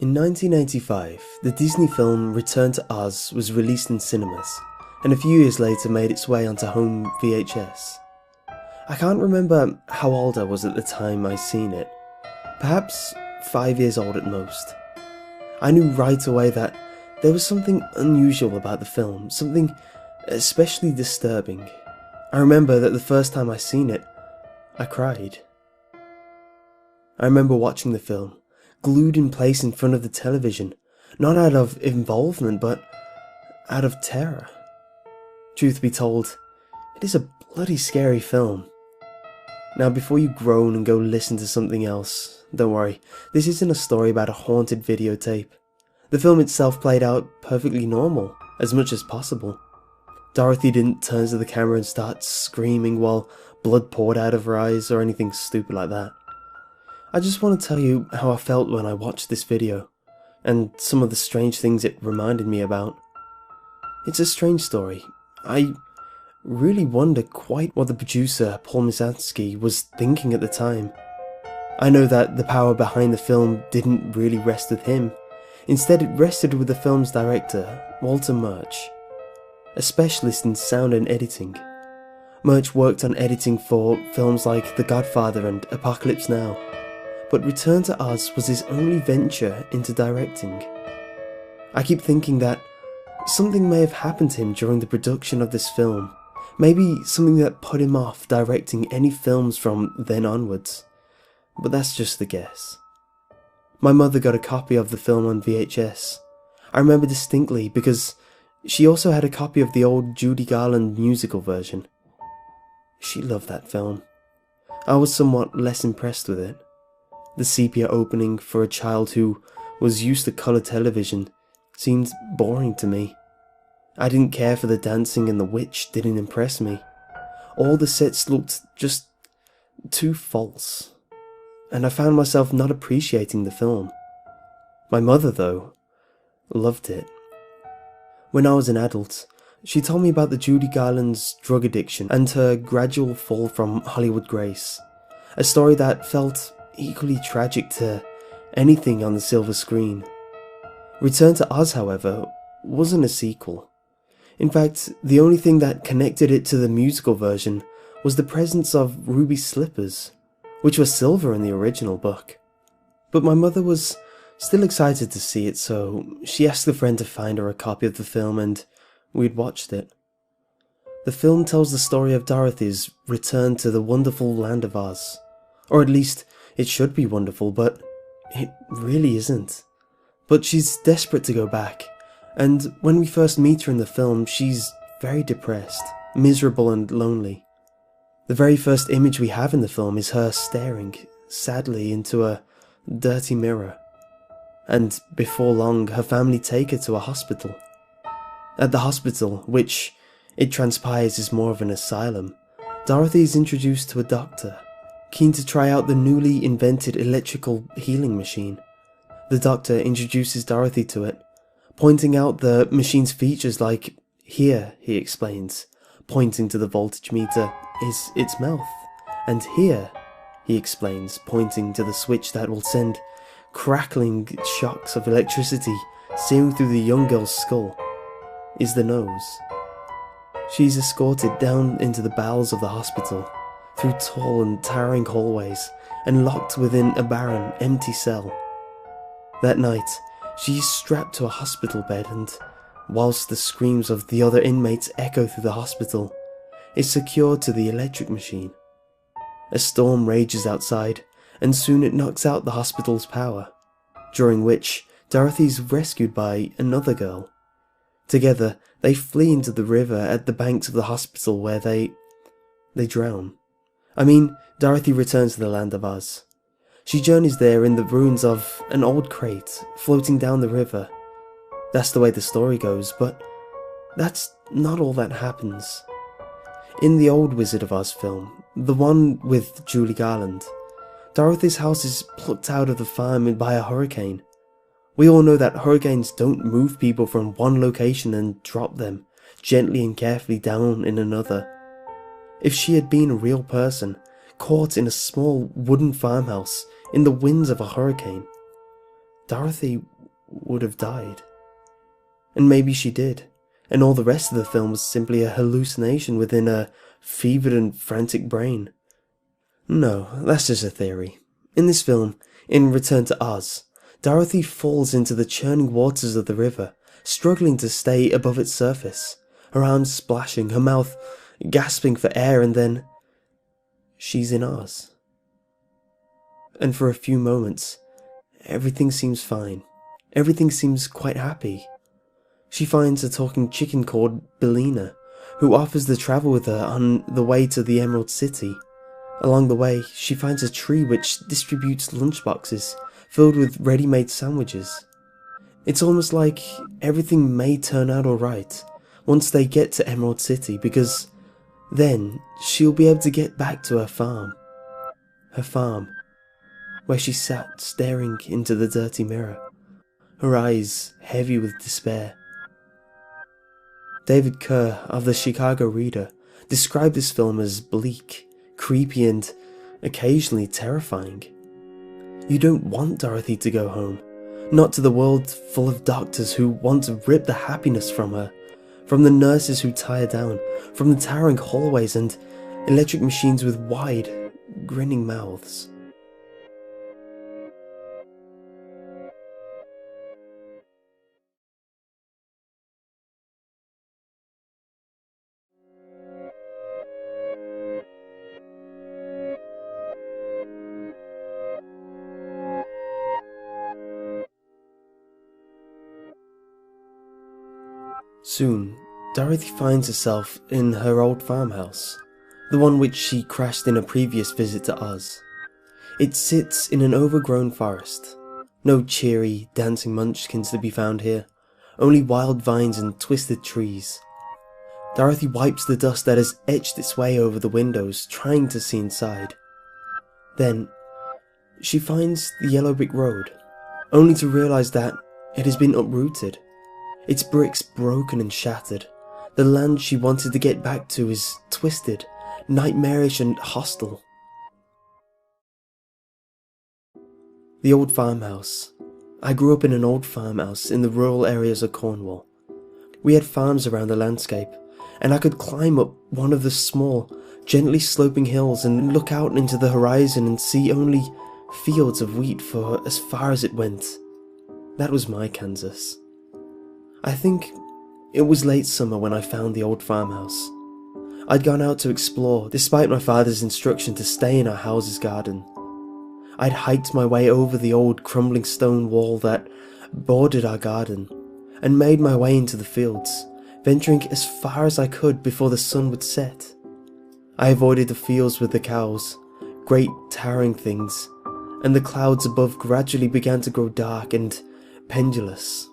In 1985, the Disney film Return to Oz was released in cinemas, and a few years later made its way onto home VHS. I can't remember how old I was at the time I seen it, perhaps 5 years old at most. I knew right away that there was something unusual about the film, something especially disturbing. I remember that the first time I seen it, I cried. I remember watching the film, glued in place in front of the television, not out of involvement, but out of terror. Truth be told, it is a bloody scary film. Now, before you groan and go listen to something else, don't worry, this isn't a story about a haunted videotape. The film itself played out perfectly normal, as much as possible. Dorothy didn't turn to the camera and start screaming while blood poured out of her eyes or anything stupid like that. I just want to tell you how I felt when I watched this video, and some of the strange things it reminded me about. It's a strange story. I really wonder quite what the producer, Paul Mizanski, was thinking at the time. I know that the power behind the film didn't really rest with him. Instead, it rested with the film's director, Walter Murch, a specialist in sound and editing. Murch worked on editing for films like The Godfather and Apocalypse Now, but Return to Oz was his only venture into directing. I keep thinking that something may have happened to him during the production of this film, maybe something that put him off directing any films from then onwards, but that's just a guess. My mother got a copy of the film on VHS. I remember distinctly because she also had a copy of the old Judy Garland musical version. She loved that film. I was somewhat less impressed with it. The sepia opening for a child who was used to colour television seemed boring to me. I didn't care for the dancing, and the witch didn't impress me. All the sets looked just too false, and I found myself not appreciating the film. My mother, though, loved it. When I was an adult, she told me about the Judy Garland's drug addiction and her gradual fall from Hollywood grace, a story that felt equally tragic to anything on the silver screen. Return to Oz, however, wasn't a sequel. In fact, the only thing that connected it to the musical version was the presence of ruby slippers, which were silver in the original book. But my mother was still excited to see it, so she asked a friend to find her a copy of the film, and we'd watched it. The film tells the story of Dorothy's return to the wonderful land of Oz. Or at least, it should be wonderful, but it really isn't. But she's desperate to go back, and when we first meet her in the film, she's very depressed, miserable and lonely. The very first image we have in the film is her staring, sadly, into a dirty mirror. And before long, her family take her to a hospital. At the hospital, which it transpires is more of an asylum, Dorothy is introduced to a doctor, keen to try out the newly invented electrical healing machine. The doctor introduces Dorothy to it, pointing out the machine's features like, "Here," he explains, pointing to the voltage meter, "is its mouth. And here," he explains, pointing to the switch that will send crackling shocks of electricity searing through the young girl's skull, "is the nose." She's escorted down into the bowels of the hospital, through tall and towering hallways, and locked within a barren, empty cell. That night, she's strapped to a hospital bed, and whilst the screams of the other inmates echo through the hospital, is secured to the electric machine. A storm rages outside, and soon it knocks out the hospital's power, during which Dorothy's rescued by another girl. Together, they flee into the river at the banks of the hospital where they drown. Dorothy returns to the land of Oz. She journeys there in the ruins of an old crate floating down the river. That's the way the story goes, but that's not all that happens. In the old Wizard of Oz film, the one with Judy Garland, Dorothy's house is plucked out of the farm by a hurricane. We all know that hurricanes don't move people from one location and drop them gently and carefully down in another. If she had been a real person, caught in a small wooden farmhouse in the winds of a hurricane, Dorothy would have died. And maybe she did, and all the rest of the film was simply a hallucination within her fevered and frantic brain. No, that's just a theory. In this film, in Return to Oz, Dorothy falls into the churning waters of the river, struggling to stay above its surface, her arms splashing, her mouth gasping for air, and then she's in Oz. And for a few moments, everything seems fine. Everything seems quite happy. She finds a talking chicken called Billina, who offers to travel with her on the way to the Emerald City. Along the way, she finds a tree which distributes lunchboxes filled with ready-made sandwiches. It's almost like everything may turn out alright once they get to Emerald City, because then she'll be able to get back to her farm. Her farm, where she sat staring into the dirty mirror, her eyes heavy with despair. David Kerr of the Chicago Reader described this film as bleak, creepy, and occasionally terrifying. You don't want Dorothy to go home, not to the world full of doctors who want to rip the happiness from her, from the nurses who tie her down, from the towering hallways and electric machines with wide, grinning mouths. Soon, Dorothy finds herself in her old farmhouse, the one which she crashed in a previous visit to Oz. It sits in an overgrown forest. No cheery, dancing munchkins to be found here, only wild vines and twisted trees. Dorothy wipes the dust that has etched its way over the windows, trying to see inside. Then, she finds the yellow brick road, only to realise that it has been uprooted. Its bricks broken and shattered. The land she wanted to get back to is twisted, nightmarish and hostile. The old farmhouse. I grew up in an old farmhouse in the rural areas of Cornwall. We had farms around the landscape, and I could climb up one of the small, gently sloping hills and look out into the horizon and see only fields of wheat for as far as it went. That was my Kansas. I think it was late summer when I found the old farmhouse. I'd gone out to explore, despite my father's instruction to stay in our house's garden. I'd hiked my way over the old crumbling stone wall that bordered our garden, and made my way into the fields, venturing as far as I could before the sun would set. I avoided the fields with the cows, great towering things, and the clouds above gradually began to grow dark and pendulous.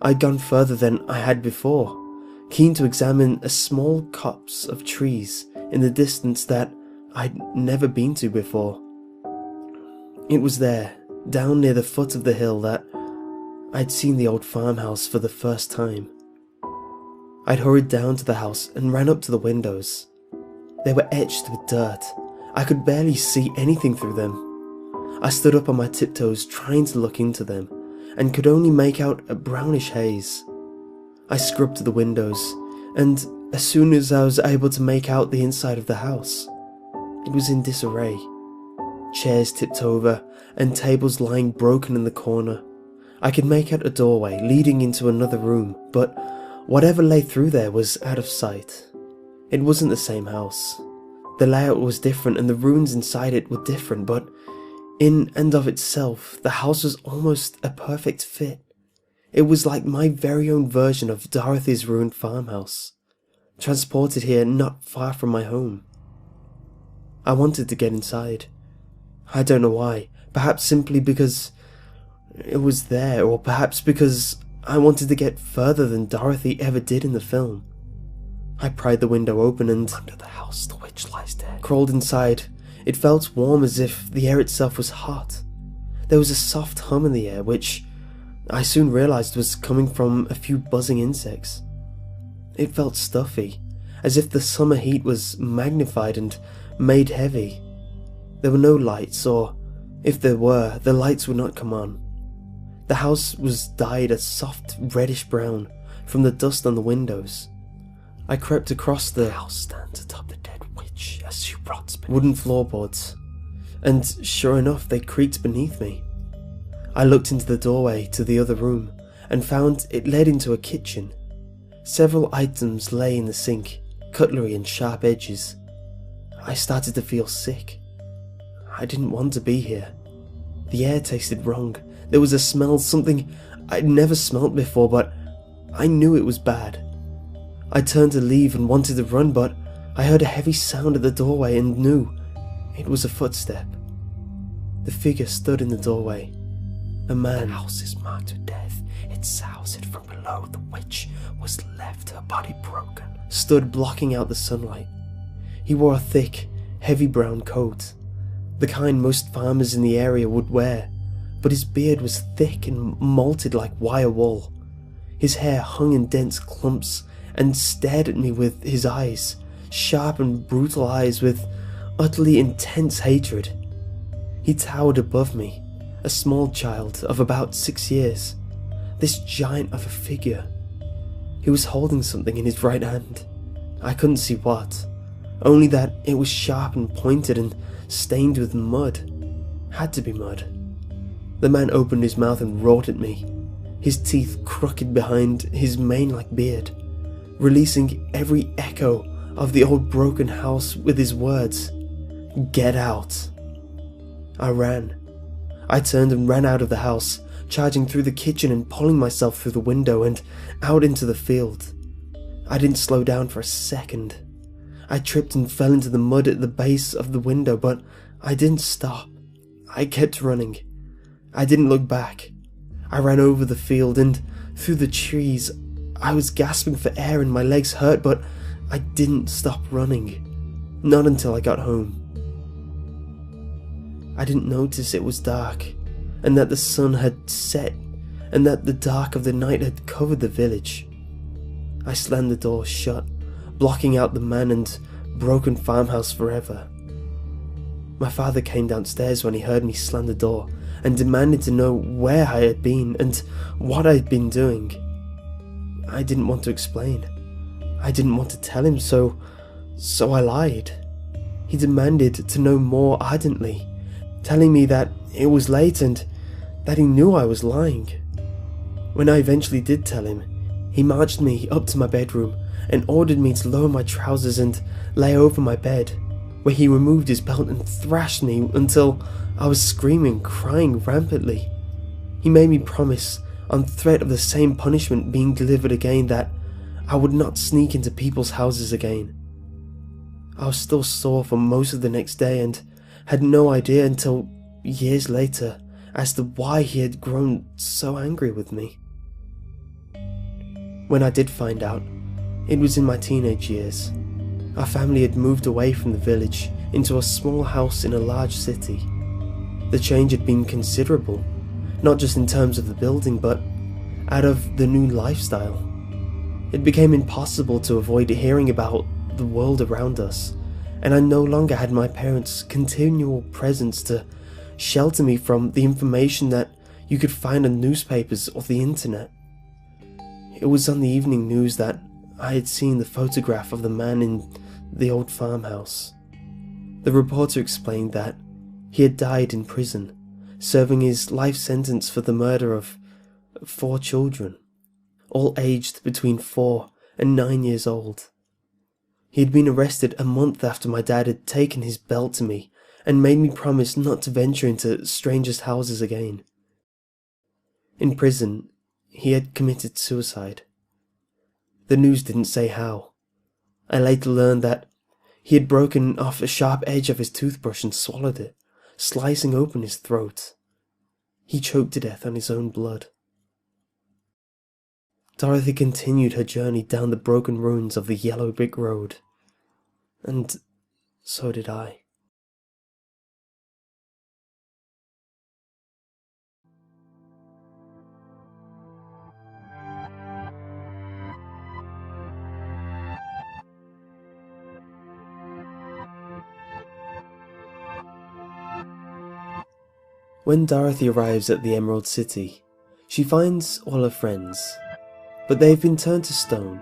I'd gone further than I had before, keen to examine a small copse of trees in the distance that I'd never been to before. It was there, down near the foot of the hill, that I'd seen the old farmhouse for the first time. I'd hurried down to the house and ran up to the windows. They were etched with dirt. I could barely see anything through them. I stood up on my tiptoes trying to look into them, and could only make out a brownish haze. I scrubbed the windows, and as soon as I was able to make out the inside of the house, it was in disarray. Chairs tipped over, and tables lying broken in the corner. I could make out a doorway leading into another room, but whatever lay through there was out of sight. It wasn't the same house. The layout was different, and the rooms inside it were different, but in and of itself, the house was almost a perfect fit. It was like my very own version of Dorothy's ruined farmhouse, transported here not far from my home. I wanted to get inside. I don't know why, perhaps simply because it was there, or perhaps because I wanted to get further than Dorothy ever did in the film. I pried the window open and, under the house the witch lies dead, crawled inside. It felt warm, as if the air itself was hot. There was a soft hum in the air, which I soon realised was coming from a few buzzing insects. It felt stuffy, as if the summer heat was magnified and made heavy. There were no lights, or if there were, the lights would not come on. The house was dyed a soft reddish brown from the dust on the windows. I crept across the house stands atop the dead witch as she rots wooden floorboards, and sure enough they creaked beneath me. I looked into the doorway to the other room and found it led into a kitchen. Several items lay in the sink, cutlery and sharp edges. I started to feel sick. I didn't want to be here. The air tasted wrong. There was a smell, something I'd never smelt before, but I knew it was bad. I turned to leave and wanted to run, but I heard a heavy sound at the doorway and knew it was a footstep. The figure stood in the doorway. A man. The house is marked with death. It soused from below. The witch was left, her body broken. Stood blocking out the sunlight. He wore a thick, heavy brown coat, the kind most farmers in the area would wear, but his beard was thick and malted like wire wool. His hair hung in dense clumps and stared at me with his eyes, sharp and brutal eyes with utterly intense hatred. He towered above me, a small child of about 6 years, this giant of a figure. He was holding something in his right hand. I couldn't see what, only that it was sharp and pointed and stained with mud. Had to be mud. The man opened his mouth and roared at me, his teeth crooked behind his mane-like beard, releasing every echo of the old broken house with his words. "Get out." I ran. I turned and ran out of the house, charging through the kitchen and pulling myself through the window and out into the field. I didn't slow down for a second. I tripped and fell into the mud at the base of the window, but I didn't stop. I kept running. I didn't look back. I ran over the field and through the trees. I was gasping for air and my legs hurt, but I didn't stop running. Not until I got home. I didn't notice it was dark, and that the sun had set, and that the dark of the night had covered the village. I slammed the door shut, blocking out the man and broken farmhouse forever. My father came downstairs when he heard me slam the door and demanded to know where I had been and what I had been doing. I didn't want to explain. I didn't want to tell him, so I lied. He demanded to know more ardently, telling me that it was late and that he knew I was lying. When I eventually did tell him, he marched me up to my bedroom and ordered me to lower my trousers and lay over my bed, where he removed his belt and thrashed me until I was screaming, crying rampantly. He made me promise, on threat of the same punishment being delivered again, that I would not sneak into people's houses again. I was still sore for most of the next day and had no idea until years later as to why he had grown so angry with me. When I did find out, it was in my teenage years. Our family had moved away from the village into a small house in a large city. The change had been considerable, not just in terms of the building, but out of the new lifestyle. It became impossible to avoid hearing about the world around us, and I no longer had my parents' continual presence to shelter me from the information that you could find on newspapers or the internet. It was on the evening news that I had seen the photograph of the man in the old farmhouse. The reporter explained that he had died in prison, serving his life sentence for the murder of 4 children, all aged between 4 and 9 years old. He had been arrested a month after my dad had taken his belt to me and made me promise not to venture into strangers' houses again. In prison, he had committed suicide. The news didn't say how. I later learned that he had broken off a sharp edge of his toothbrush and swallowed it, slicing open his throat. He choked to death on his own blood. Dorothy continued her journey down the broken ruins of the yellow brick road. And so did I. When Dorothy arrives at the Emerald City, She finds all her friends, but they've been turned to stone.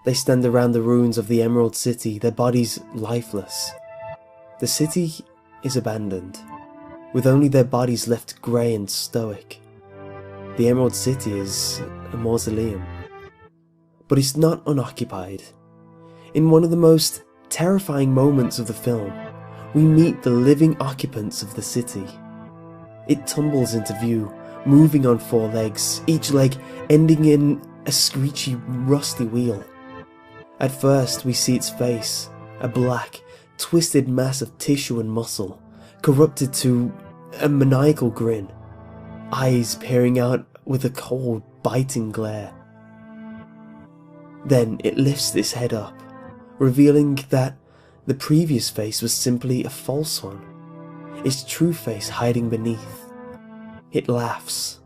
They stand around the ruins of the Emerald City, their bodies lifeless. The city is abandoned, with only their bodies left grey and stoic. The Emerald City is a mausoleum, but it's not unoccupied. In one of the most terrifying moments of the film, we meet the living occupants of the city. It tumbles into view, moving on 4 legs, each leg ending in a screechy, rusty wheel. At first we see its face, a black, twisted mass of tissue and muscle, corrupted to a maniacal grin, eyes peering out with a cold, biting glare. Then it lifts its head up, revealing that the previous face was simply a false one, its true face hiding beneath. It laughs.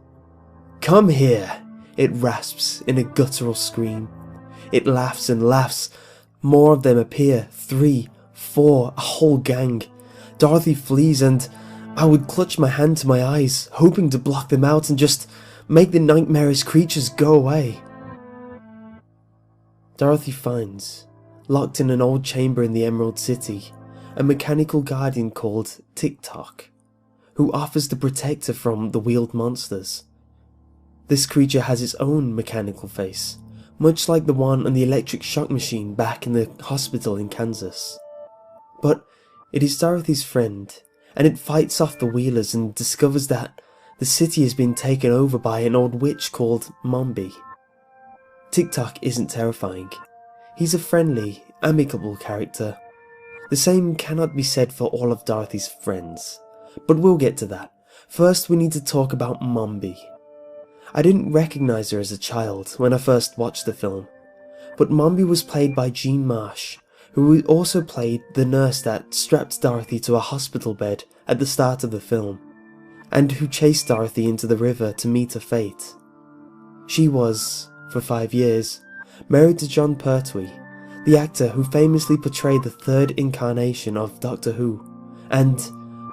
"Come here!" it rasps in a guttural scream. It laughs and laughs. More of them appear, 3, 4, a whole gang. Dorothy flees and I would clutch my hand to my eyes, hoping to block them out and just make the nightmarish creatures go away. Dorothy finds, locked in an old chamber in the Emerald City, a mechanical guardian called Tick-Tock, who offers to protect her from the wheeled monsters. This creature has its own mechanical face, much like the one on the electric shock machine back in the hospital in Kansas. But it is Dorothy's friend, and it fights off the wheelers and discovers that the city has been taken over by an old witch called Mombi. Tick-Tock isn't terrifying. He's a friendly, amicable character. The same cannot be said for all of Dorothy's friends, but we'll get to that. First we need to talk about Mombi. I didn't recognise her as a child when I first watched the film, but Mombi was played by Jean Marsh, who also played the nurse that strapped Dorothy to a hospital bed at the start of the film, and who chased Dorothy into the river to meet her fate. She was, for 5 years, married to John Pertwee, the actor who famously portrayed the 3rd incarnation of Doctor Who, and,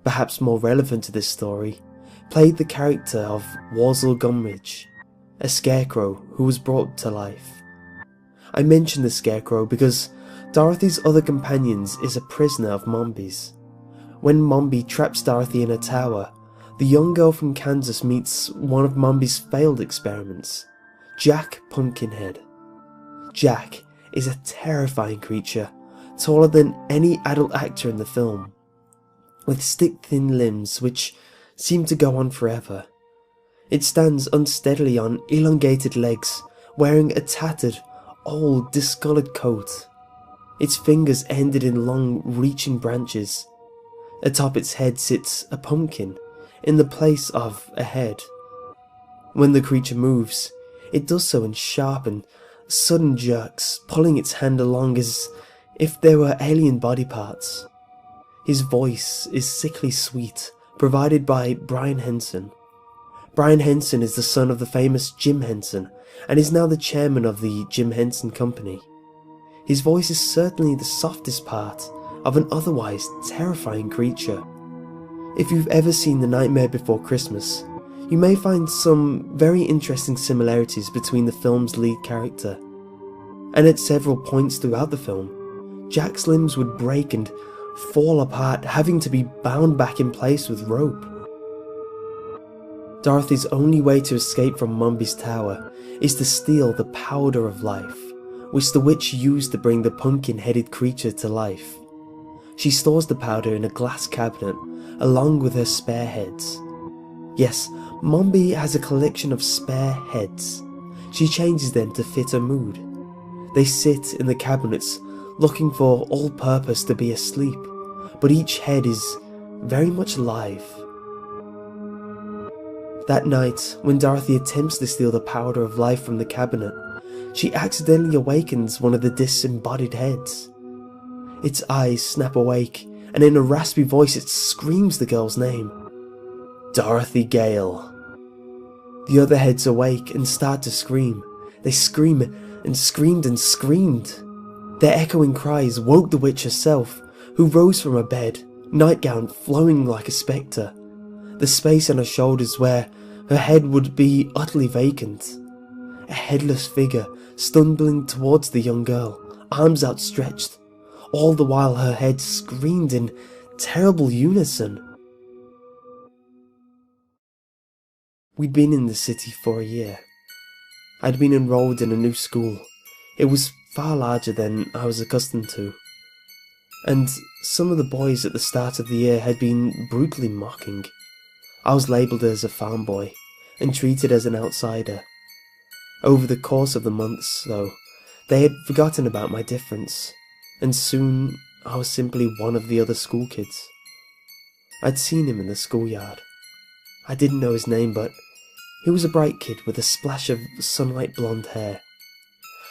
perhaps more relevant to this story, played the character of Worzel Gummidge, a scarecrow who was brought to life. I mention the scarecrow because Dorothy's other companions is a prisoner of Mombi's. When Mombi traps Dorothy in a tower, the young girl from Kansas meets one of Mombi's failed experiments, Jack Pumpkinhead. Jack is a terrifying creature, taller than any adult actor in the film, with stick-thin limbs which seem to go on forever. It stands unsteadily on elongated legs, wearing a tattered, old, discoloured coat. Its fingers ended in long, reaching branches. Atop its head sits a pumpkin, in the place of a head. When the creature moves, it does so in sharp and sudden jerks, pulling its hand along as if there were alien body parts. His voice is sickly sweet, provided by Brian Henson. Brian Henson is the son of the famous Jim Henson, and is now the chairman of the Jim Henson Company. His voice is certainly the softest part of an otherwise terrifying creature. If you've ever seen The Nightmare Before Christmas, you may find some very interesting similarities between the film's lead character. And at several points throughout the film, Jack's limbs would break and fall apart, having to be bound back in place with rope. Dorothy's only way to escape from Mombi's tower is to steal the powder of life, which the witch used to bring the pumpkin-headed creature to life. She stores the powder in a glass cabinet, along with her spare heads. Yes, Mombi has a collection of spare heads. She changes them to fit her mood. They sit in the cabinets, looking for all purpose to be asleep, but each head is very much alive. That night, when Dorothy attempts to steal the powder of life from the cabinet, she accidentally awakens one of the disembodied heads. Its eyes snap awake, and in a raspy voice it screams the girl's name. Dorothy Gale. The other heads awake and start to scream. They scream and screamed and screamed. Their echoing cries woke the witch herself, who rose from her bed, nightgown flowing like a spectre. The space on her shoulders where Her head would be utterly vacant. A headless figure stumbling towards the young girl, arms outstretched, all the while her head screamed in terrible unison. We'd been in the city for a year. I'd been enrolled in a new school. It was far larger than I was accustomed to. And some of the boys at the start of the year had been brutally mocking. I was labelled as a farm boy and treated as an outsider. Over the course of the months, though, they had forgotten about my difference, and soon I was simply one of the other school kids. I'd seen him in the schoolyard. I didn't know his name, but he was a bright kid with a splash of sunlight blonde hair.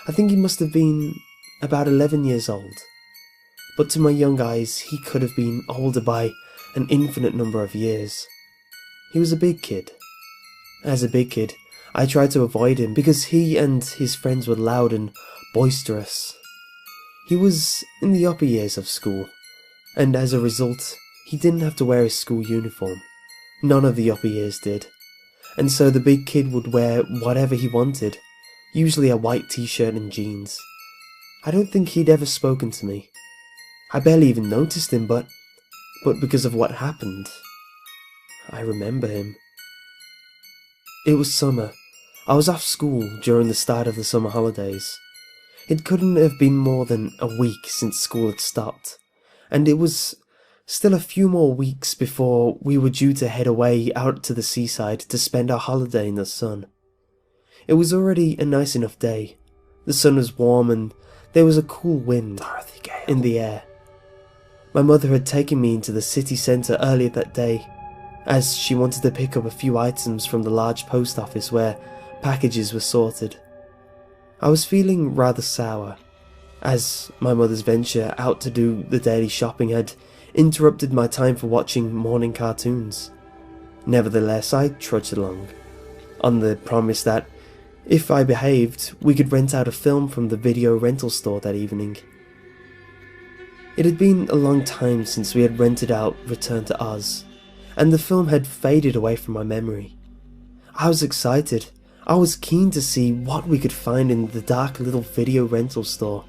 I think he must have been about 11 years old, but to my young eyes he could have been older by an infinite number of years. He was a big kid. As a big kid, I tried to avoid him because he and his friends were loud and boisterous. He was in the upper years of school, and as a result, he didn't have to wear his school uniform. None of the upper years did, and so the big kid would wear whatever he wanted, usually a white t-shirt and jeans. I don't think he'd ever spoken to me. I barely even noticed him, but because of what happened, I remember him. It was summer. I was off school during the start of the summer holidays. It couldn't have been more than a week since school had stopped, and it was still a few more weeks before we were due to head away out to the seaside to spend our holiday in the sun. It was already a nice enough day. The sun was warm and there was a cool wind in the air. My mother had taken me into the city centre earlier that day, as she wanted to pick up a few items from the large post office where packages were sorted. I was feeling rather sour, as my mother's venture out to do the daily shopping had interrupted my time for watching morning cartoons. Nevertheless, I trudged along, on the promise that, if I behaved, we could rent out a film from the video rental store that evening. It had been a long time since we had rented out Return to Oz, and the film had faded away from my memory. I was excited. I was keen to see what we could find in the dark little video rental store.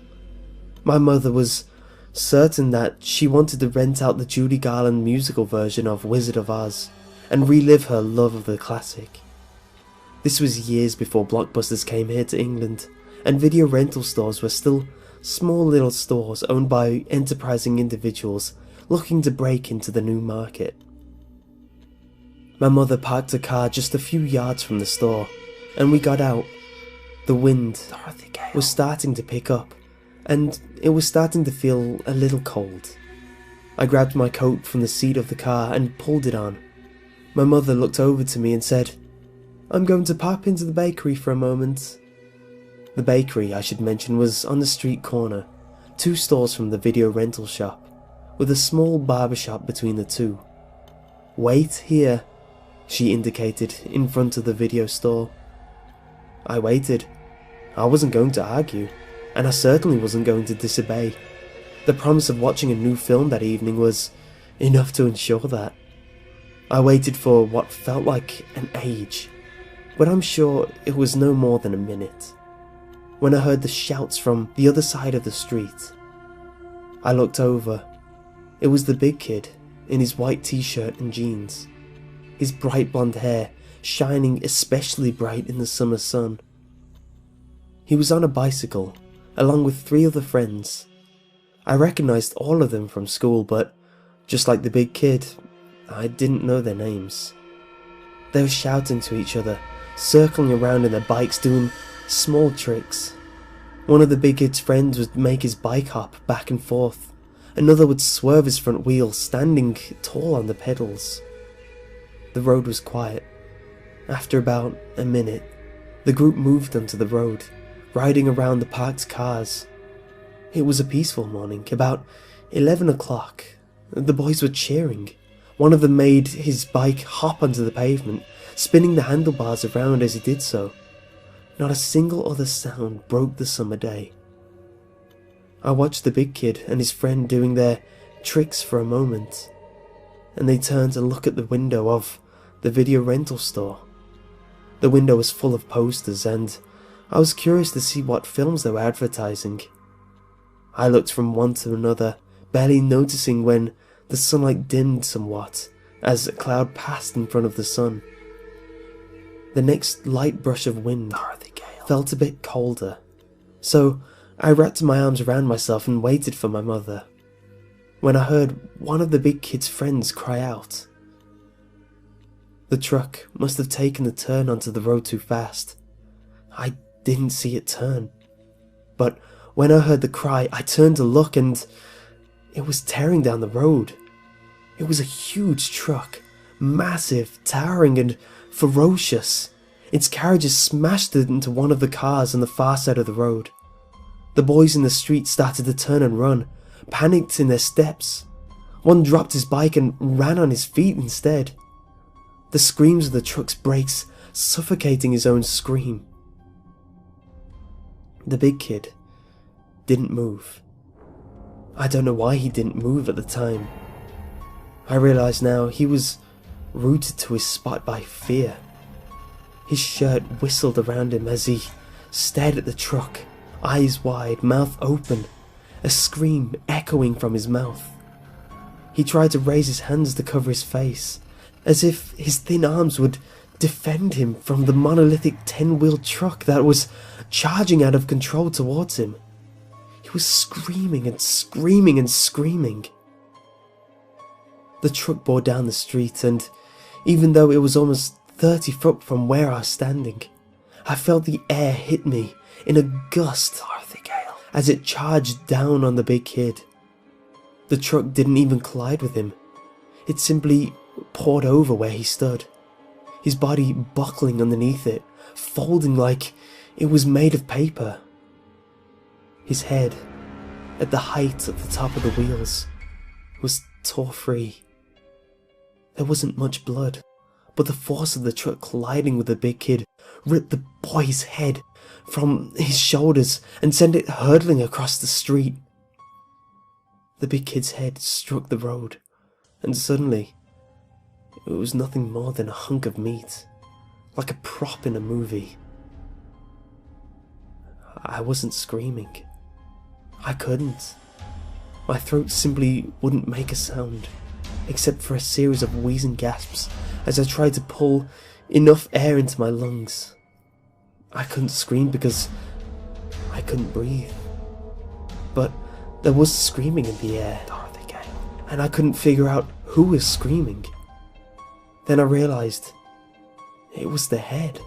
My mother was certain that she wanted to rent out the Judy Garland musical version of Wizard of Oz and relive her love of the classic. This was years before blockbusters came here to England, and video rental stores were still small little stores owned by enterprising individuals looking to break into the new market. My mother parked a car just a few yards from the store, and we got out. The wind was starting to pick up, and it was starting to feel a little cold. I grabbed my coat from the seat of the car and pulled it on. My mother looked over to me and said, "I'm going to pop into the bakery for a moment." The bakery, I should mention, was on the street corner, 2 stores from the video rental shop, with a small barber shop between the two. "Wait here," she indicated in front of the video store. I waited. I wasn't going to argue, and I certainly wasn't going to disobey. The promise of watching a new film that evening was enough to ensure that. I waited for what felt like an age, but I'm sure it was no more than a minute, when I heard the shouts from the other side of the street. I looked over. It was the big kid, in his white t-shirt and jeans, his bright blonde hair shining especially bright in the summer sun. He was on a bicycle, along with 3 other friends. I recognized all of them from school, but just like the big kid, I didn't know their names. They were shouting to each other, circling around in their bikes, doing small tricks. One of the big kid's friends would make his bike hop back and forth. Another would swerve his front wheel, standing tall on the pedals. The road was quiet. After about a minute, the group moved onto the road, riding around the parked cars. It was a peaceful morning. About 11 o'clock, the boys were cheering. One of them made his bike hop onto the pavement, spinning the handlebars around as he did so. Not a single other sound broke the summer day. I watched the big kid and his friend doing their tricks for a moment, and they turned to look at the window of the video rental store. The window was full of posters, and I was curious to see what films they were advertising. I looked from one to another, barely noticing when the sunlight dimmed somewhat as a cloud passed in front of the sun. The next light brush of wind felt a bit colder, so I wrapped my arms around myself and waited for my mother, when I heard one of the big kid's friends cry out. The truck must have taken a turn onto the road too fast. I didn't see it turn, but when I heard the cry, I turned to look, and it was tearing down the road. It was a huge truck, massive, towering, and ferocious. Its carriages smashed into one of the cars on the far side of the road. The boys in the street started to turn and run, panicked in their steps. One dropped his bike and ran on his feet instead. The screams of the truck's brakes suffocating his own scream. The big kid didn't move. I don't know why he didn't move at the time. I realize now he was rooted to his spot by fear. His shirt whistled around him as he stared at the truck, eyes wide, mouth open, a scream echoing from his mouth. He tried to raise his hands to cover his face, as if his thin arms would defend him from the monolithic 10-wheeled truck that was charging out of control towards him. He was screaming and screaming and screaming. The truck bore down the street, and even though it was almost 30 foot from where I was standing, I felt the air hit me in a gust as it charged down on the big kid. The truck didn't even collide with him. It simply poured over where he stood, his body buckling underneath it, folding like it was made of paper. His head, at the height of the top of the wheels, was tore free. There wasn't much blood, but the force of the truck colliding with the big kid ripped the boy's head from his shoulders and sent it hurtling across the street. The big kid's head struck the road, and suddenly it was nothing more than a hunk of meat, like a prop in a movie. I wasn't screaming. I couldn't. My throat simply wouldn't make a sound, except for a series of wheezing gasps as I tried to pull enough air into my lungs. I couldn't scream because I couldn't breathe. But there was screaming in the air, and I couldn't figure out who was screaming. Then I realized it was the head.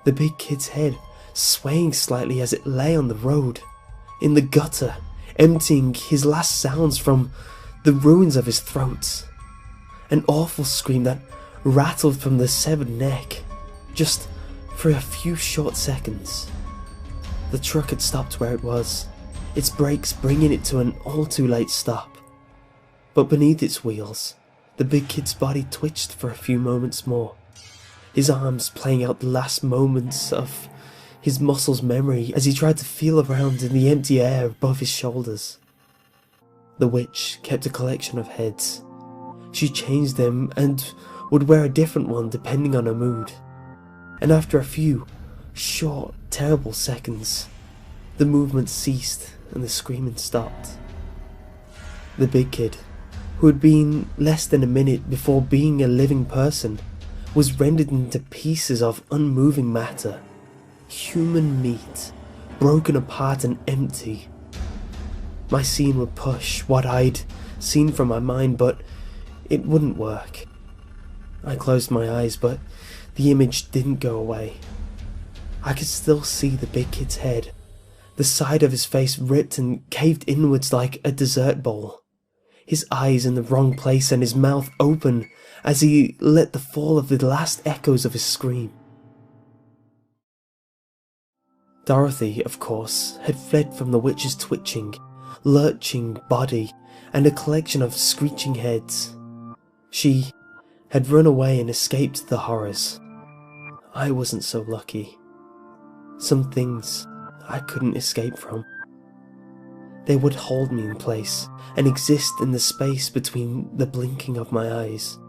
The big kid's head, swaying slightly as it lay on the road, in the gutter, emptying his last sounds from the ruins of his throat. An awful scream that rattled from the severed neck, just for a few short seconds. The truck had stopped where it was, its brakes bringing it to an all-too-late stop. But beneath its wheels, the big kid's body twitched for a few moments more, his arms playing out the last moments of his muscles' memory as he tried to feel around in the empty air above his shoulders. The witch kept a collection of heads. She changed them and would wear a different one depending on her mood. And after a few short, terrible seconds, the movement ceased and the screaming stopped. The big kid, who had been less than a minute before being a living person, was rendered into pieces of unmoving matter, human meat, broken apart and empty. My scene would push what I'd seen from my mind, but it wouldn't work. I closed my eyes, but the image didn't go away. I could still see the big kid's head, the side of his face ripped and caved inwards like a dessert bowl, his eyes in the wrong place and his mouth open as he let the fall of the last echoes of his scream. Dorothy, of course, had fled from the witch's twitching, lurching body and a collection of screeching heads. She had run away and escaped the horrors. I wasn't so lucky. Some things I couldn't escape from. They would hold me in place and exist in the space between the blinking of my eyes.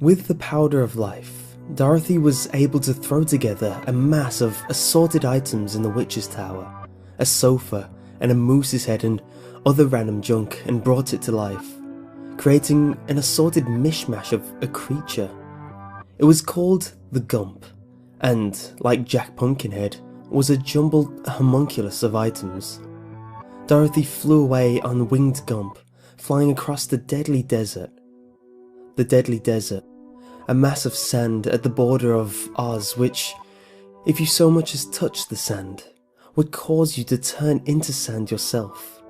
With the powder of life, Dorothy was able to throw together a mass of assorted items in the witch's tower, a sofa and a moose's head and other random junk, and brought it to life, creating an assorted mishmash of a creature. It was called the Gump, and, like Jack Pumpkinhead, was a jumbled homunculus of items. Dorothy flew away on Winged Gump, flying across the Deadly Desert. The Deadly Desert, a mass of sand at the border of Oz which, if you so much as touched the sand, would cause you to turn into sand yourself.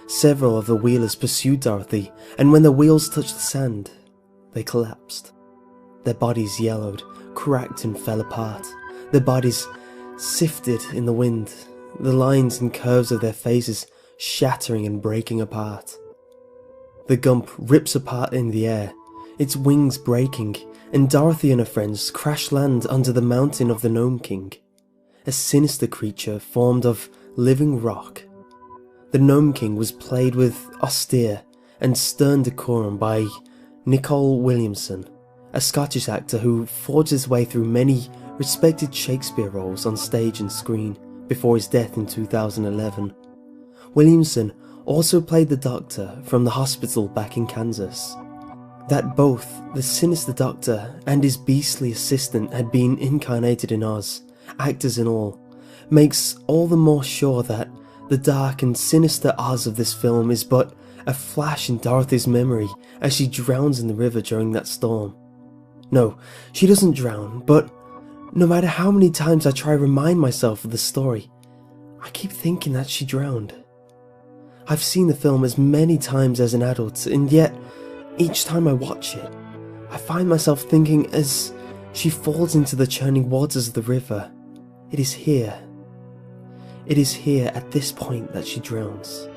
Several of the wheelers pursued Dorothy, and when the wheels touched the sand, they collapsed. Their bodies yellowed, cracked and fell apart. Their bodies sifted in the wind, the lines and curves of their faces shattering and breaking apart. The Gump rips apart in the air, its wings breaking, and Dorothy and her friends crash land under the mountain of the Nome King, a sinister creature formed of living rock. The Nome King was played with austere and stern decorum by Nicol Williamson, a Scottish actor who forged his way through many respected Shakespeare roles on stage and screen before his death in 2011. Williamson also played the Doctor from the hospital back in Kansas. That both the sinister Doctor and his beastly assistant had been incarnated in Oz, actors and all, makes all the more sure that the dark and sinister Oz of this film is but a flash in Dorothy's memory as she drowns in the river during that storm. No, she doesn't drown, but no matter how many times I try to remind myself of the story, I keep thinking that she drowned. I've seen the film as many times as an adult, and yet, each time I watch it, I find myself thinking as she falls into the churning waters of the river, it is here at this point that she drowns.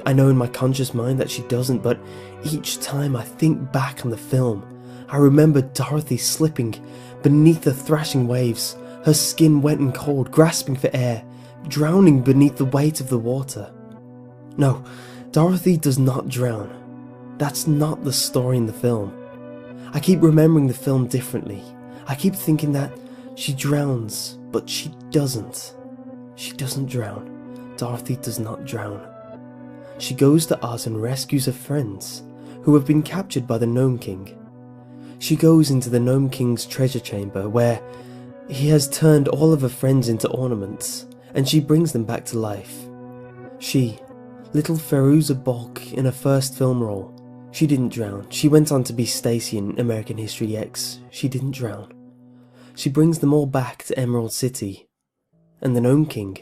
I know in my conscious mind that she doesn't, but each time I think back on the film, I remember Dorothy slipping beneath the thrashing waves, her skin wet and cold, grasping for air, drowning beneath the weight of the water. No, Dorothy does not drown. That's not the story in the film. I keep remembering the film differently. I keep thinking that she drowns, but she doesn't. She doesn't drown. Dorothy does not drown. She goes to Oz and rescues her friends, who have been captured by the Nome King. She goes into the Nome King's treasure chamber, where he has turned all of her friends into ornaments, and she brings them back to life. She, little Feruza Balk in her first film role, she didn't drown. She went on to be Stacy in American History X. She didn't drown. She brings them all back to Emerald City. And the Nome King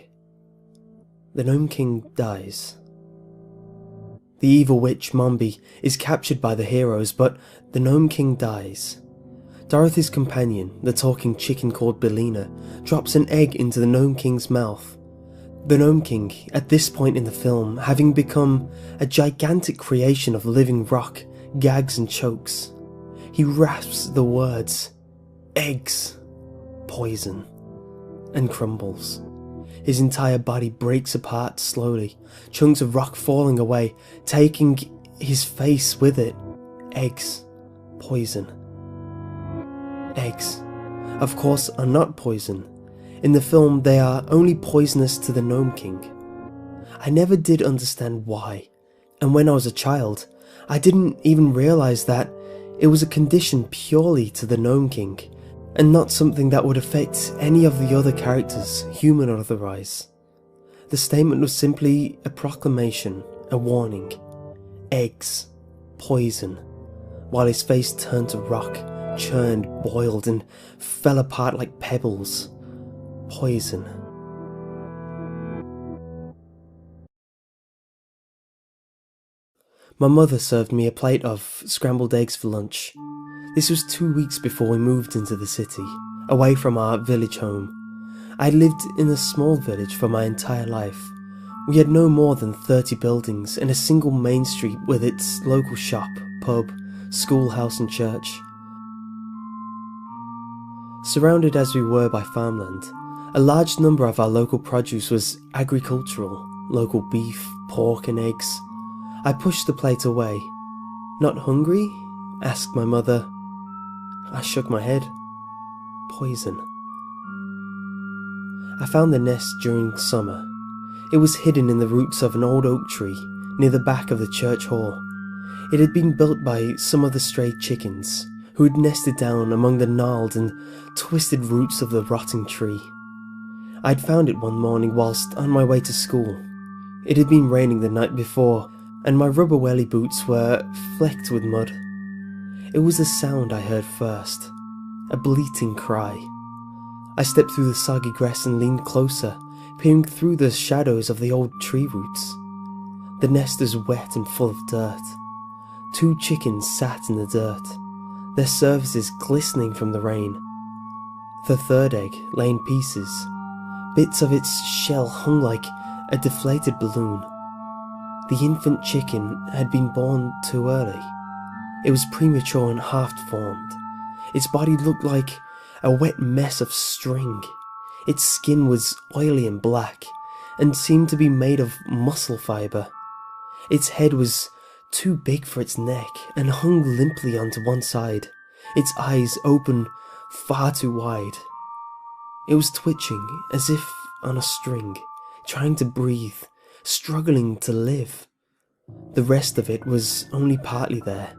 dies. The evil witch Mombi is captured by the heroes, but the Nome King dies. Dorothy's companion, the talking chicken called Belina, drops an egg into the Nome King's mouth. The Nome King, at this point in the film, having become a gigantic creation of living rock, gags and chokes, he rasps the words, "Eggs, poison," and crumbles. His entire body breaks apart slowly, chunks of rock falling away, taking his face with it. Eggs, poison. Eggs, of course, are not poison. In the film, they are only poisonous to the Nome King. I never did understand why, and when I was a child, I didn't even realise that it was a condition purely to the Nome King, and not something that would affect any of the other characters, human or otherwise. The statement was simply a proclamation, a warning. Eggs, poison, while his face turned to rock, churned, boiled, and fell apart like pebbles. Poison. My mother served me a plate of scrambled eggs for lunch. This was 2 weeks before we moved into the city, away from our village home. I lived in a small village for my entire life. We had no more than 30 buildings and a single main street with its local shop, pub, schoolhouse and church. Surrounded as we were by farmland, a large number of our local produce was agricultural, local beef, pork and eggs. I pushed the plate away. "Not hungry?" asked my mother. I shook my head. Poison. I found the nest during summer. It was hidden in the roots of an old oak tree near the back of the church hall. It had been built by some of the stray chickens who had nested down among the gnarled and twisted roots of the rotting tree. I had found it one morning whilst on my way to school. It had been raining the night before, and my rubber welly boots were flecked with mud. It was the sound I heard first, a bleating cry. I stepped through the soggy grass and leaned closer, peering through the shadows of the old tree roots. The nest was wet and full of dirt. 2 chickens sat in the dirt, their surfaces glistening from the rain. The 3rd egg lay in pieces. Bits of its shell hung like a deflated balloon. The infant chicken had been born too early. It was premature and half-formed. Its body looked like a wet mess of string. Its skin was oily and black, and seemed to be made of muscle fibre. Its head was too big for its neck, and hung limply onto one side, its eyes open far too wide. It was twitching, as if on a string, trying to breathe, struggling to live. The rest of it was only partly there.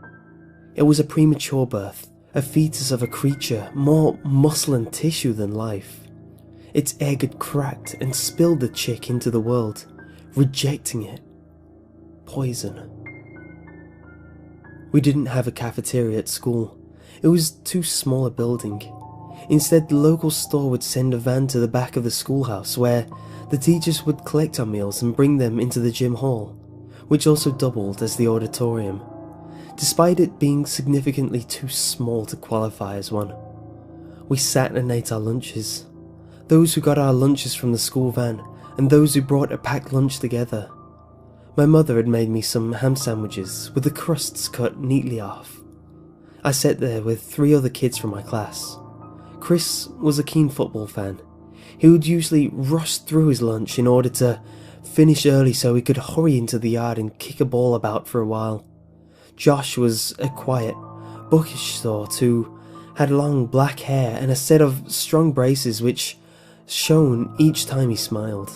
It was a premature birth, a fetus of a creature more muscle and tissue than life. Its egg had cracked and spilled the chick into the world, rejecting it. Poison. We didn't have a cafeteria at school. It was too small a building. Instead, the local store would send a van to the back of the schoolhouse where the teachers would collect our meals and bring them into the gym hall, which also doubled as the auditorium, despite it being significantly too small to qualify as one. We sat and ate our lunches. Those who got our lunches from the school van, and those who brought a packed lunch together. My mother had made me some ham sandwiches with the crusts cut neatly off. I sat there with 3 other kids from my class. Chris was a keen football fan. He would usually rush through his lunch in order to finish early so he could hurry into the yard and kick a ball about for a while. Josh was a quiet, bookish sort who had long black hair and a set of strong braces which shone each time he smiled.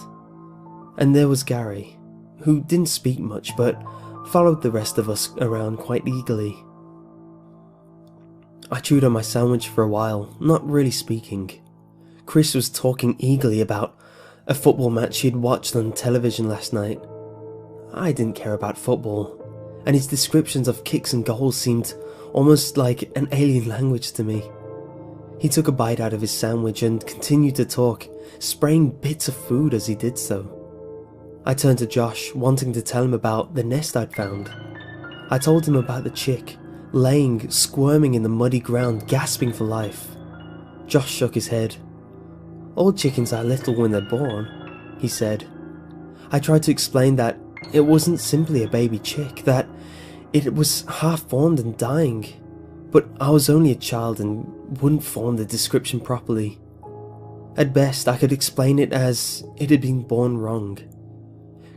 And there was Gary, who didn't speak much but followed the rest of us around quite eagerly. I chewed on my sandwich for a while, not really speaking. Chris was talking eagerly about a football match he'd watched on television last night. I didn't care about football, and his descriptions of kicks and goals seemed almost like an alien language to me. He took a bite out of his sandwich and continued to talk, spraying bits of food as he did so. I turned to Josh, wanting to tell him about the nest I'd found. I told him about the chick, laying, squirming in the muddy ground, gasping for life. Josh shook his head. "All chickens are little when they're born," he said. I tried to explain that it wasn't simply a baby chick, that it was half-formed and dying, but I was only a child and wouldn't form the description properly. At best, I could explain it as it had been born wrong.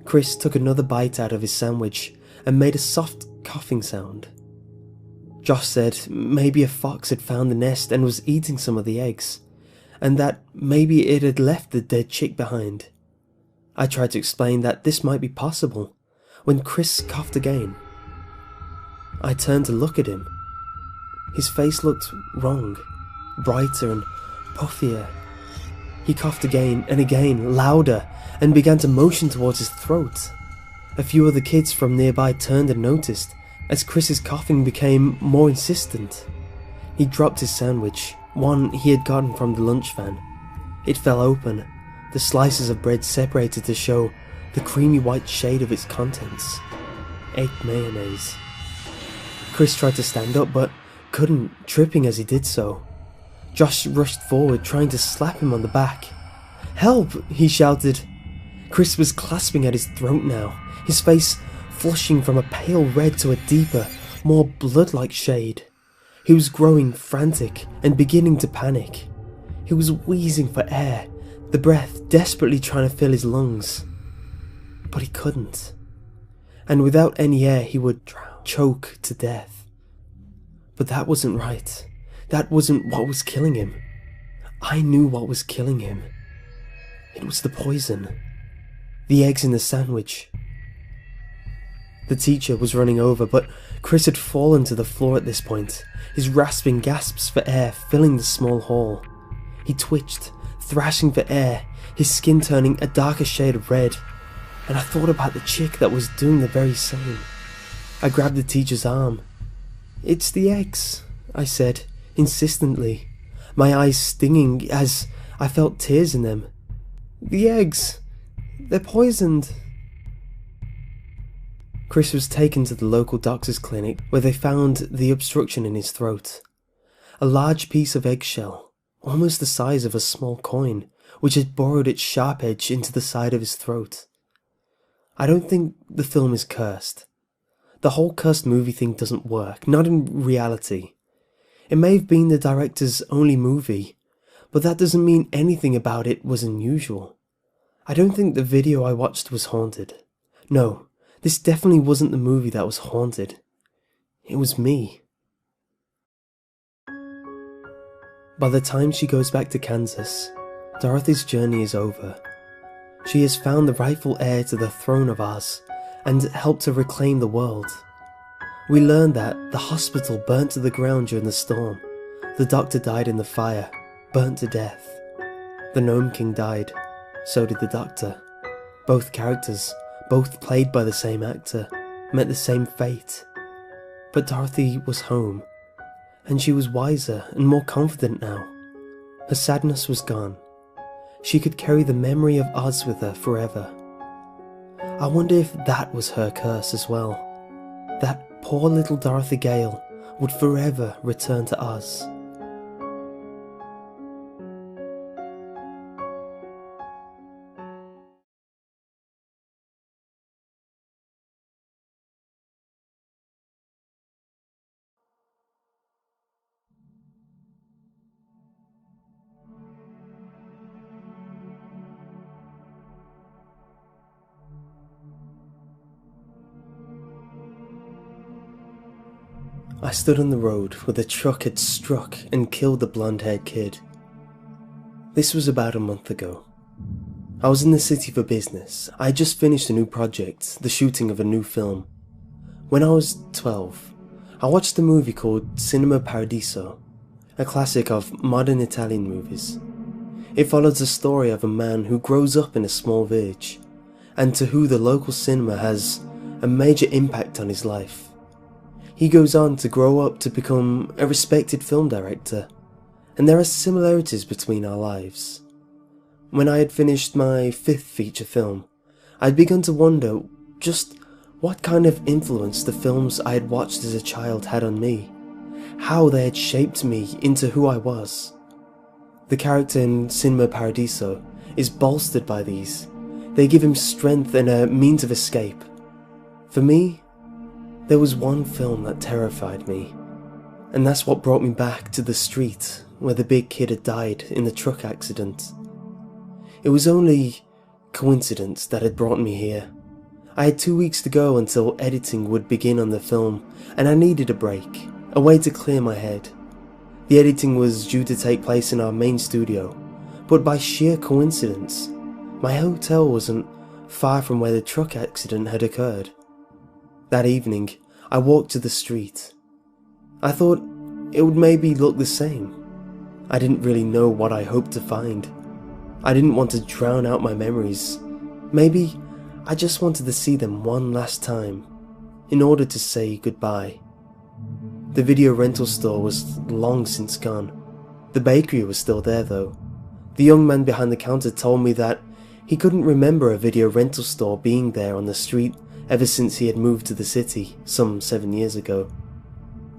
Chris took another bite out of his sandwich and made a soft coughing sound. Josh said maybe a fox had found the nest and was eating some of the eggs, and that maybe it had left the dead chick behind. I tried to explain that this might be possible, when Chris coughed again. I turned to look at him. His face looked wrong, brighter and puffier. He coughed again and again, louder, and began to motion towards his throat. A few other kids from nearby turned and noticed, as Chris's coughing became more insistent. He dropped his sandwich, one he had gotten from the lunch van. It fell open, the slices of bread separated to show the creamy white shade of its contents. Egg mayonnaise. Chris tried to stand up but couldn't, tripping as he did so. Josh rushed forward, trying to slap him on the back. "Help!" he shouted. Chris was clasping at his throat now, his face flushing from a pale red to a deeper, more blood-like shade. He was growing frantic and beginning to panic. He was wheezing for air, the breath desperately trying to fill his lungs. But he couldn't. And without any air he would choke to death. But that wasn't right. That wasn't what was killing him. I knew what was killing him. It was the poison. The eggs in the sandwich. The teacher was running over, but Chris had fallen to the floor at this point, his rasping gasps for air filling the small hall. He twitched, thrashing for air, his skin turning a darker shade of red, and I thought about the chick that was doing the very same. I grabbed the teacher's arm. "It's the eggs," I said, insistently, my eyes stinging as I felt tears in them. "The eggs, they're poisoned." Chris was taken to the local doctor's clinic where they found the obstruction in his throat. A large piece of eggshell, almost the size of a small coin, which had burrowed its sharp edge into the side of his throat. I don't think the film is cursed. The whole cursed movie thing doesn't work, not in reality. It may have been the director's only movie, but that doesn't mean anything about it was unusual. I don't think the video I watched was haunted. No, this definitely wasn't the movie that was haunted. It was me. By the time she goes back to Kansas, Dorothy's journey is over. She has found the rightful heir to the throne of Oz and helped to reclaim the world. We learn that the hospital burnt to the ground during the storm. The doctor died in the fire, burnt to death. The Gnome King died, so did the doctor. Both characters, both played by the same actor, met the same fate. But Dorothy was home, and she was wiser and more confident now. Her sadness was gone. She could carry the memory of Oz with her forever. I wonder if that was her curse as well. That poor little Dorothy Gale would forever return to Oz. I stood on the road where the truck had struck and killed the blonde-haired kid. This was about a month ago. I was in the city for business. I had just finished a new project, the shooting of a new film. When I was 12, I watched a movie called Cinema Paradiso, a classic of modern Italian movies. It follows the story of a man who grows up in a small village, and to who the local cinema has a major impact on his life. He goes on to grow up to become a respected film director, and there are similarities between our lives. When I had finished my 5th feature film, I had begun to wonder just what kind of influence the films I had watched as a child had on me, how they had shaped me into who I was. The character in Cinema Paradiso is bolstered by these. They give him strength and a means of escape. For me, there was one film that terrified me, and that's what brought me back to the street where the big kid had died in the truck accident. It was only coincidence that had brought me here. I had 2 weeks to go until editing would begin on the film, and I needed a break, a way to clear my head. The editing was due to take place in our main studio, but by sheer coincidence, my hotel wasn't far from where the truck accident had occurred. That evening, I walked to the street. I thought it would maybe look the same. I didn't really know what I hoped to find. I didn't want to drown out my memories. Maybe I just wanted to see them one last time, in order to say goodbye. The video rental store was long since gone. The bakery was still there though. The young man behind the counter told me that he couldn't remember a video rental store being there on the street ever since he had moved to the city some 7 years ago.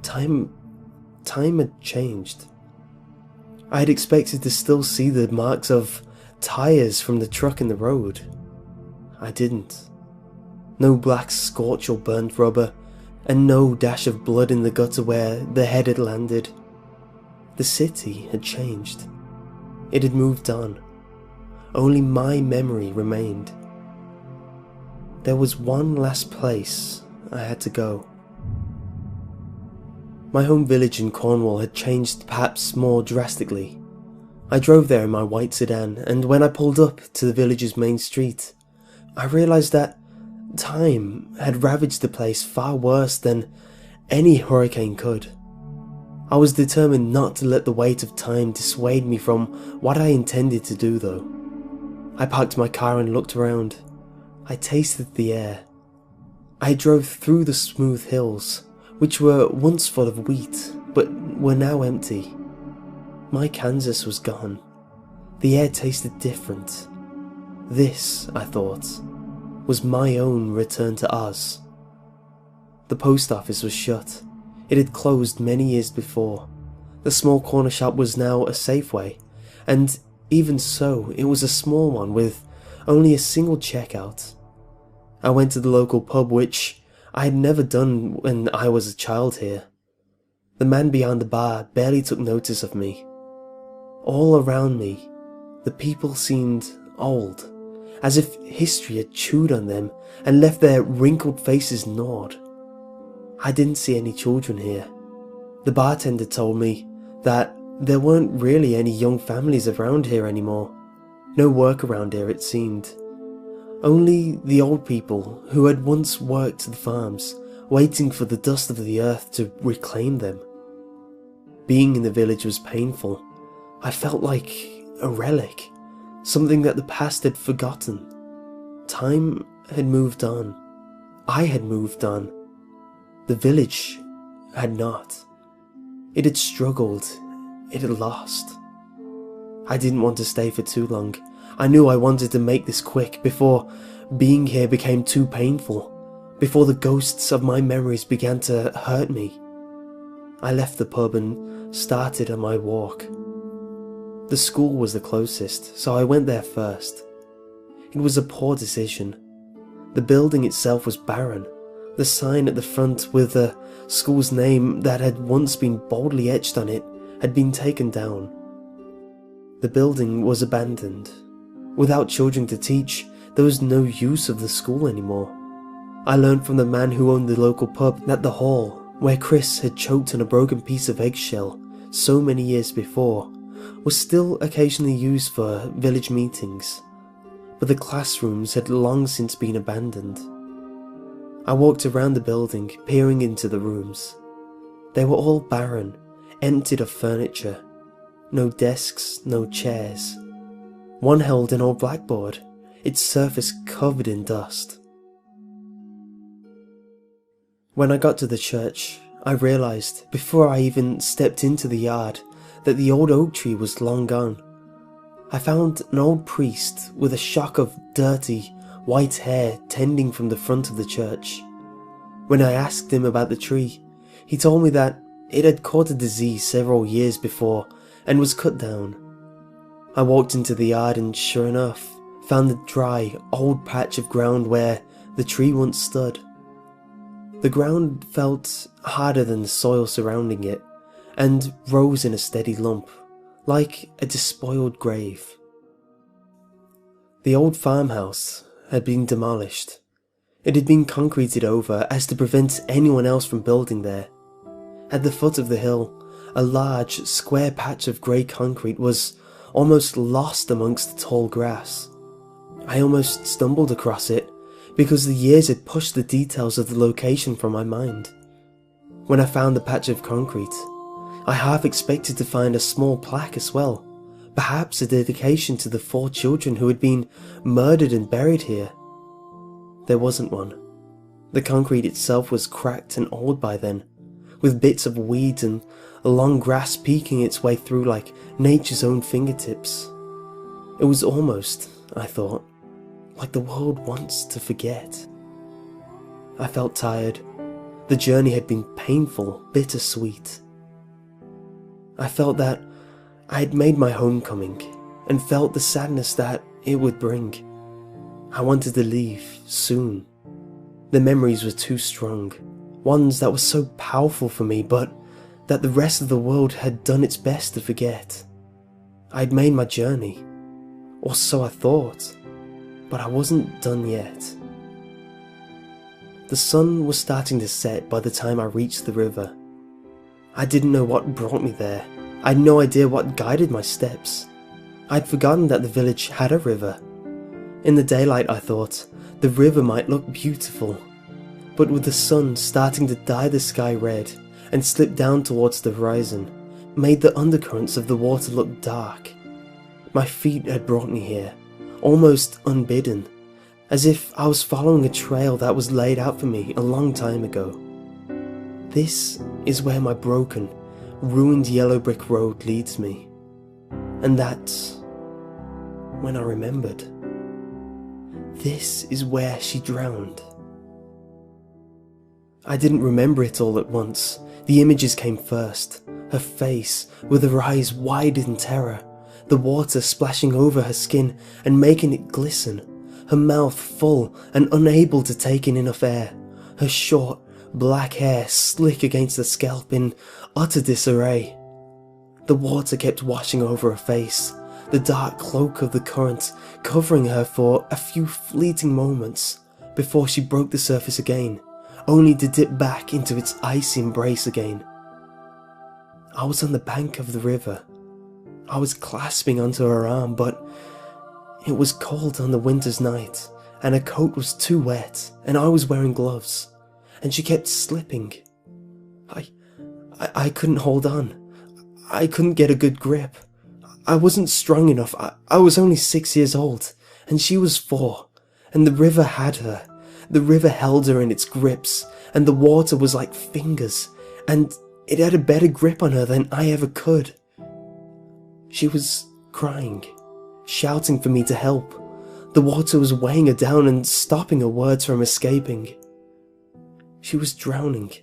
Time had changed. I had expected to still see the marks of tires from the truck in the road. I didn't. No black scorch or burnt rubber, and no dash of blood in the gutter where the head had landed. The city had changed. It had moved on. Only my memory remained. There was one last place I had to go. My home village in Cornwall had changed perhaps more drastically. I drove there in my white sedan, and when I pulled up to the village's main street, I realised that time had ravaged the place far worse than any hurricane could. I was determined not to let the weight of time dissuade me from what I intended to do though. I parked my car and looked around. I tasted the air. I drove through the smooth hills, which were once full of wheat, but were now empty. My Kansas was gone. The air tasted different. This, I thought, was my own return to Oz. The post office was shut. It had closed many years before. The small corner shop was now a Safeway, and even so, it was a small one with only a single checkout. I went to the local pub, which I had never done when I was a child here. The man behind the bar barely took notice of me. All around me, the people seemed old, as if history had chewed on them and left their wrinkled faces gnawed. I didn't see any children here. The bartender told me that there weren't really any young families around here anymore. No work around here, it seemed. Only the old people who had once worked the farms, waiting for the dust of the earth to reclaim them. Being in the village was painful. I felt like a relic, something that the past had forgotten. Time had moved on. I had moved on. The village had not. It had struggled. It had lost. I didn't want to stay for too long. I knew I wanted to make this quick before being here became too painful, before the ghosts of my memories began to hurt me. I left the pub and started on my walk. The school was the closest, so I went there first. It was a poor decision. The building itself was barren. The sign at the front with the school's name that had once been boldly etched on it had been taken down. The building was abandoned. Without children to teach, there was no use of the school anymore. I learned from the man who owned the local pub that the hall, where Chris had choked on a broken piece of eggshell so many years before, was still occasionally used for village meetings, but the classrooms had long since been abandoned. I walked around the building, peering into the rooms. They were all barren, emptied of furniture. No desks, no chairs. One held an old blackboard, its surface covered in dust. When I got to the church, I realised, before I even stepped into the yard, that the old oak tree was long gone. I found an old priest with a shock of dirty, white hair tending from the front of the church. When I asked him about the tree, he told me that it had caught a disease several years before and was cut down. I walked into the yard and, sure enough, found the dry, old patch of ground where the tree once stood. The ground felt harder than the soil surrounding it, and rose in a steady lump, like a despoiled grave. The old farmhouse had been demolished. It had been concreted over as to prevent anyone else from building there. At the foot of the hill, a large, square patch of grey concrete was almost lost amongst the tall grass. I almost stumbled across it, because the years had pushed the details of the location from my mind. When I found the patch of concrete, I half expected to find a small plaque as well, perhaps a dedication to the 4 children who had been murdered and buried here. There wasn't one. The concrete itself was cracked and old by then, with bits of weeds and long grass peeking its way through like nature's own fingertips. It was almost, I thought, like the world wants to forget. I felt tired. The journey had been painful, bittersweet. I felt that I had made my homecoming, and felt the sadness that it would bring. I wanted to leave, soon. The memories were too strong, ones that were so powerful for me, but that the rest of the world had done its best to forget. I had made my journey, or so I thought, but I wasn't done yet. The sun was starting to set by the time I reached the river. I didn't know what brought me there. I had no idea what guided my steps. I'd forgotten that the village had a river. In the daylight, I thought, the river might look beautiful. But with the sun starting to dye the sky red and slip down towards the horizon, made the undercurrents of the water look dark. My feet had brought me here, almost unbidden, as if I was following a trail that was laid out for me a long time ago. This is where my broken, ruined yellow brick road leads me. And that's when I remembered. This is where she drowned. I didn't remember it all at once. The images came first. Her face, with her eyes wide in terror, the water splashing over her skin and making it glisten, her mouth full and unable to take in enough air, her short, black hair slick against the scalp in utter disarray. The water kept washing over her face, the dark cloak of the current covering her for a few fleeting moments before she broke the surface again, only to dip back into its icy embrace again. I was on the bank of the river. I was clasping onto her arm, but it was cold on the winter's night, and her coat was too wet, and I was wearing gloves, and she kept slipping. I couldn't hold on. I couldn't get a good grip. I wasn't strong enough. I was only 6 years old, and she was 4, and the river had her. The river held her in its grips, and the water was like fingers, and it had a better grip on her than I ever could. She was crying, shouting for me to help. The water was weighing her down and stopping her words from escaping. She was drowning,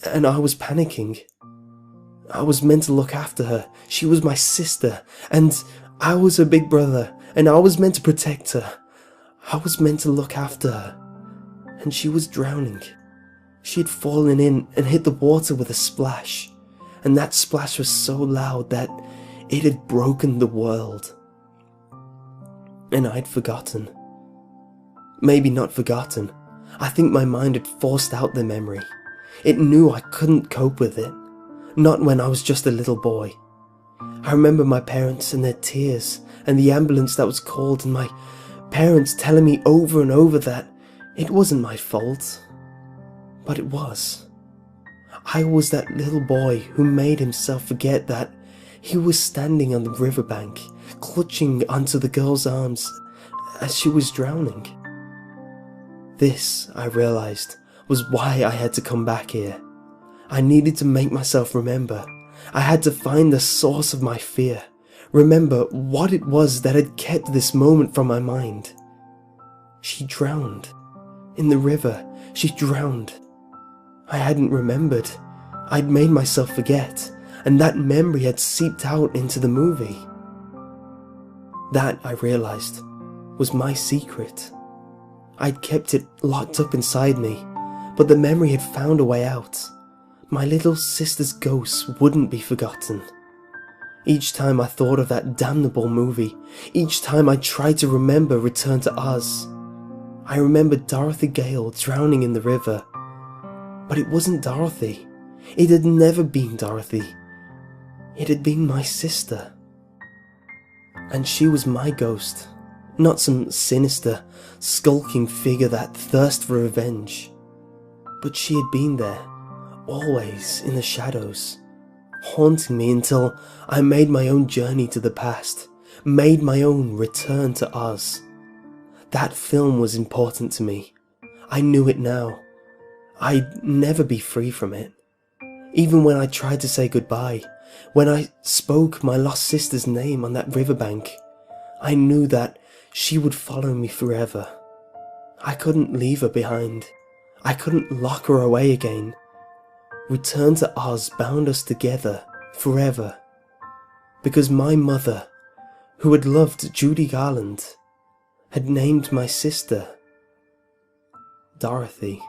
and I was panicking. I was meant to look after her. She was my sister, and I was her big brother, and I was meant to protect her. I was meant to look after her, and she was drowning. She had fallen in and hit the water with a splash, and that splash was so loud that it had broken the world. And I'd forgotten. Maybe not forgotten. I think my mind had forced out the memory. It knew I couldn't cope with it. Not when I was just a little boy. I remember my parents and their tears, and the ambulance that was called, and my parents telling me over and over that it wasn't my fault. But it was. I was that little boy who made himself forget that he was standing on the riverbank, clutching onto the girl's arms as she was drowning. This, I realized, was why I had to come back here. I needed to make myself remember. I had to find the source of my fear, remember what it was that had kept this moment from my mind. She drowned. In the river, she drowned. I hadn't remembered. I'd made myself forget, and that memory had seeped out into the movie. That, I realized, was my secret. I'd kept it locked up inside me, but the memory had found a way out. My little sister's ghost wouldn't be forgotten. Each time I thought of that damnable movie, each time I tried to remember Return to Oz, I remembered Dorothy Gale drowning in the river. But it wasn't Dorothy. It had never been Dorothy. It had been my sister. And she was my ghost, not some sinister, skulking figure that thirsted for revenge. But she had been there, always in the shadows, haunting me until I made my own journey to the past, made my own Return to Oz. That film was important to me. I knew it now. I'd never be free from it. Even when I tried to say goodbye, when I spoke my lost sister's name on that riverbank, I knew that she would follow me forever. I couldn't leave her behind. I couldn't lock her away again. Return to Oz bound us together forever. Because my mother, who had loved Judy Garland, had named my sister Dorothy.